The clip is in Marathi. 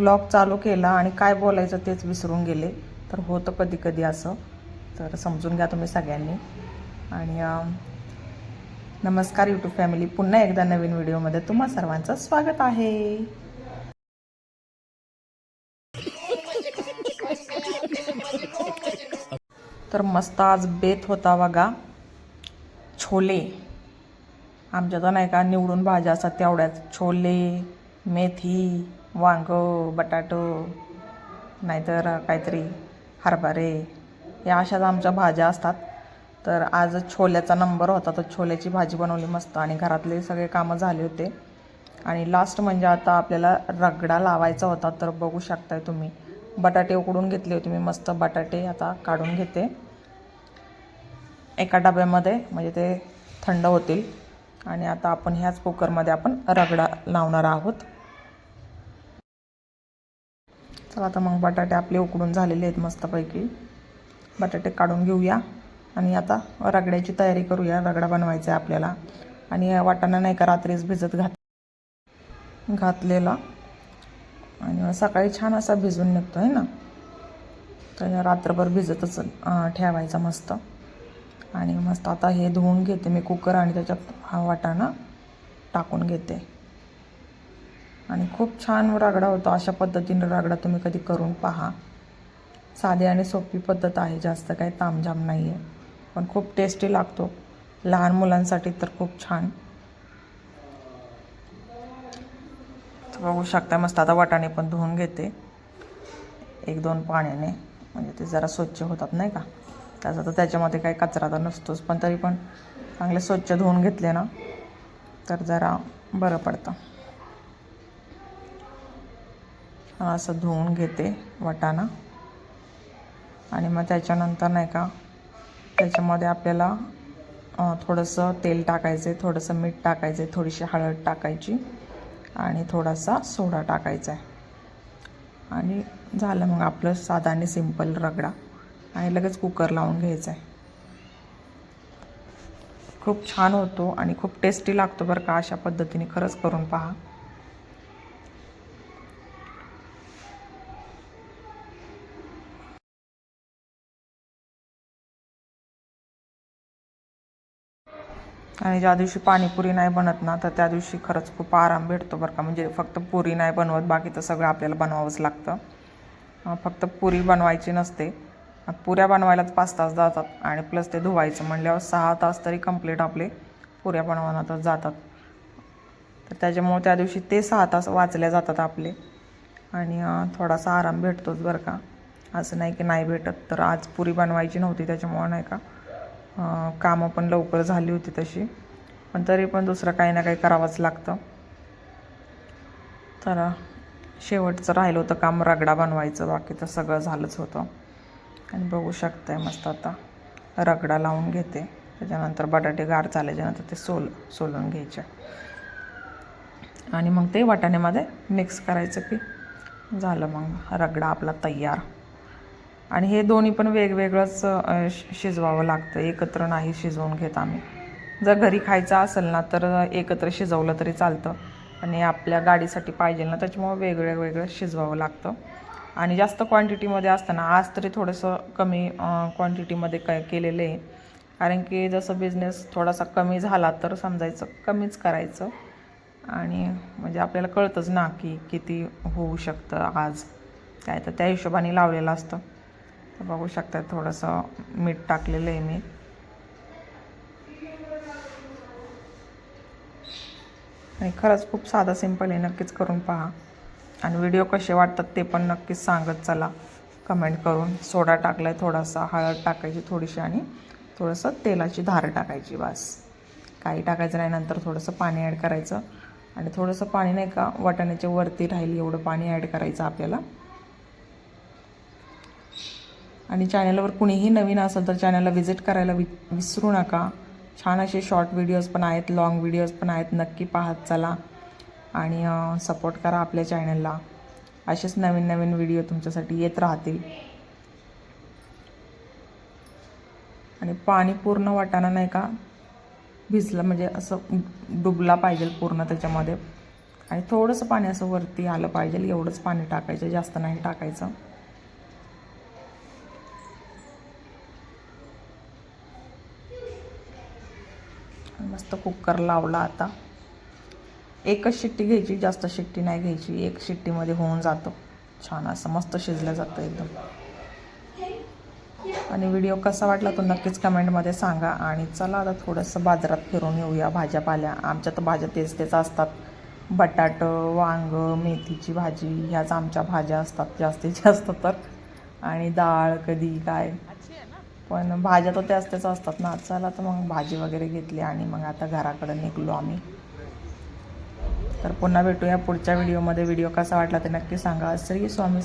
ब्लॉग चालू केला आणि काय बोलायचं तेच विसरून गेले. तर होतं कधी कधी असं, तर समजून घ्या तुम्ही सगळ्यांनी. आणि नमस्कार यूट्यूब फॅमिली, पुन्हा एकदा नवीन व्हिडिओमध्ये तुम्हा सर्वांचं स्वागत आहे. तर मस्त आज बेत होता बघा, छोले. आमच्या तर नाही का निवडून भाज्या असतात तेवढ्याच, छोले, मेथी, वांग, बटाटो, नाहीतर काहीतरी हरभरे, या अशाच आमच्या भाज्या असतात. तर आज छोल्याचा नंबर होता, तर छोल्याची भाजी बनवली मस्त आणि घरातले सगळे कामं झाले होते. आणि लास्ट म्हणजे आता आपल्याला रगडा लावायचा होता. तर बघू शकताय तुम्ही, बटाटे उकडून घेतले होते मी, मस्त बटाटे आता काढून घेते एका डब्यामध्ये, म्हणजे ते थंड होतील. आणि आता आपण ह्याच कुकरमध्ये आपण रगडा लावणार आहोत. चला आता मग बटाटे आपले उकडून झालेले आहेत मस्तपैकी, बटाटे काढून घेऊया आणि आता रगड्याची तयारी करूया. रगडा बनवायचा आहे आपल्याला. आणि वाटाणा नाही का रात्रीच भिजत घातलेला आणि सकाळी छान असा भिजून निघतो आहे ना, तर रात्रभर भिजतच ठेवायचा मस्त. आणि मस्त आता हे धुवून घेते मी कुकर आणि त्याच्यात हा वाटाणा टाकून घेते. आणि खूप छान रगडा होतो. अशा पद्धतीने रगडा तुम्ही कधी करून पहा. साधी आणि सोपी पद्धत आहे, जास्त काही तामझाम नाही आहे, पण खूप टेस्टी लागतो. लहान मुलांसाठी तर खूप छान. बघू शकता मस्त आता वाटाणे पण धुवून घेते 1-2 पाण्याने, म्हणजे ते जरा स्वच्छ होतात नाही का. त्याचा तर त्याच्यामध्ये काही कचरा तर नसतोच, पण तरी पण चांगले स्वच्छ धुवून घेतले ना तर जरा बरं पडतं. असं धुवून घेते वाटाणा. आणि मग त्याच्यानंतर नाही का त्याच्यामध्ये आपल्याला थोडंसं तेल टाकायचं आहे, थोडंसं मीठ टाकायचं आहे, थोडीशी हळद टाकायची आणि थोडासा सोडा टाकायचा आहे. आणि झालं मग आपलं साधा आणि सिंपल रगडा. आणि लगेच कुकर लावून घ्यायचा आहे. खूप छान होतो आणि खूप टेस्टी लागतो बरं का. अशा पद्धतीने खरंच करून पहा. आणि ज्या दिवशी पाणीपुरी नाही बनत ना, तर त्या दिवशी खरंच खूप आराम भेटतो बरं का. म्हणजे फक्त पुरी नाही बनवत, बाकी तर सगळं आपल्याला बनवावंच लागतं. फक्त पुरी बनवायची नसते, पुऱ्या बनवायलाच 5 तास जातात आणि प्लस ते धुवायचं म्हणल्यावर 6 तास तरी कंप्लीट आपले पुऱ्या बनवण्यातच जातात. तर त्याच्यामुळे त्या दिवशी ते 6 तास वाचले जातात आपले. आणि थोडासा आराम भेटतोच बरं का. असं नाही की नाही भेटत. तर आज पुरी बनवायची नव्हती, त्याच्यामुळं नाही का कामं पण लवकर झाली होती तशी, पण तरी पण दुसरं काही ना काही करावंच लागतं. तर शेवटचं राहिलं होतं काम रगडा बनवायचं, बाकी तर सगळं झालंच होतं. आणि बघू शकताय मस्त आता रगडा लावून घेते. त्याच्यानंतर बटाटे गार झाल्याच्यानंतर ते सोलून घ्यायचे आणि मग ते वाटाण्यामध्ये मिक्स करायचं की झालं मग रगडा आपला तयार. आणि हे दोन्ही पण वेगवेगळंच शिजवावं लागतं, एकत्र नाही शिजवून घेत आम्ही. जर घरी खायचं असेल ना तर एकत्र शिजवलं तरी चालतं, आणि आपल्या गाडीसाठी पाहिजे ना त्याच्यामुळं वेगळं शिजवावं लागतं. आणि जास्त क्वांटिटीमध्ये असताना आज तरी थोडंसं कमी क्वांटिटीमध्ये केलेलं आहे, कारण की जसं बिझनेस थोडासा कमी झाला तर समजायचं कमीच करायचं. आणि म्हणजे आपल्याला कळतंच ना की किती होऊ शकतं आज काय, तर त्या हिशोबाने लावलेलं असतं. तर बघू शकता थोडंसं मीठ टाकलेलं आहे मी. आणि खरंच खूप साधा सिंपल आहे, नक्कीच करून पहा. आणि व्हिडिओ कसे वाटतात ते पण नक्कीच सांगत चला कमेंट करून. सोडा टाकला आहे थोडासा, हळद टाकायची थोडीशी आणि थोडंसं तेलाची धार टाकायची, बस. काही टाकायचं नाही. नंतर थोडंसं पाणी ॲड करायचं आणि थोडंसं पाणी नाही का वाटाण्याच्या वरती राहील एवढं पाणी ॲड करायचं आपल्याला. आणि चॅनलवर कुणीही नवीन असेल तर चॅनलला व्हिजिट करायला विसरू नका. छान असे शॉर्ट व्हिडिओज पण आहेत, लाँग व्हिडिओज पण आहेत, नक्की पाहत चला आणि सपोर्ट करा आपल्या चॅनलला. असेच नवीन व्हिडिओ तुमच्यासाठी येत राहतील. आणि पाणी पूर्ण वाटाणा नाही का भिजलं म्हणजे असं डुबला पाहिजे पूर्ण त्याच्यामध्ये, आणि थोडंसं पाणी असं वरती आलं पाहिजे, एवढंच पाणी टाकायचं, जास्त नाही टाकायचं. मस्त कुकर लावला. आता एकच शिट्टी घ्यायची, जास्त शिट्टी नाही घ्यायची. एक शिट्टीमध्ये होऊन जातं छान, असं मस्त शिजलं जातं एकदम. आणि व्हिडिओ कसा वाटला तो नक्कीच कमेंटमध्ये सांगा. आणि चला आता थोडंसं बाजारात फिरून येऊया. भाज्या पाल्या, आमच्या तर भाज्या तेच असतात. बटाटं, वांग, मेथीची भाजी, ह्याच आमच्या भाज्या असतात जास्तीत जास्त तर. आणि डाळ कधी काय, पण भाज्या तर त्याच असतात ना. चला तर मग भाजी वगैरे घेतली आणि मग आता घराकडे निघलो आम्ही. तर पुन्हा भेटूया पुढच्या व्हिडिओमध्ये. व्हिडिओ कसा वाटला ते नक्की सांगा. श्री स्वामी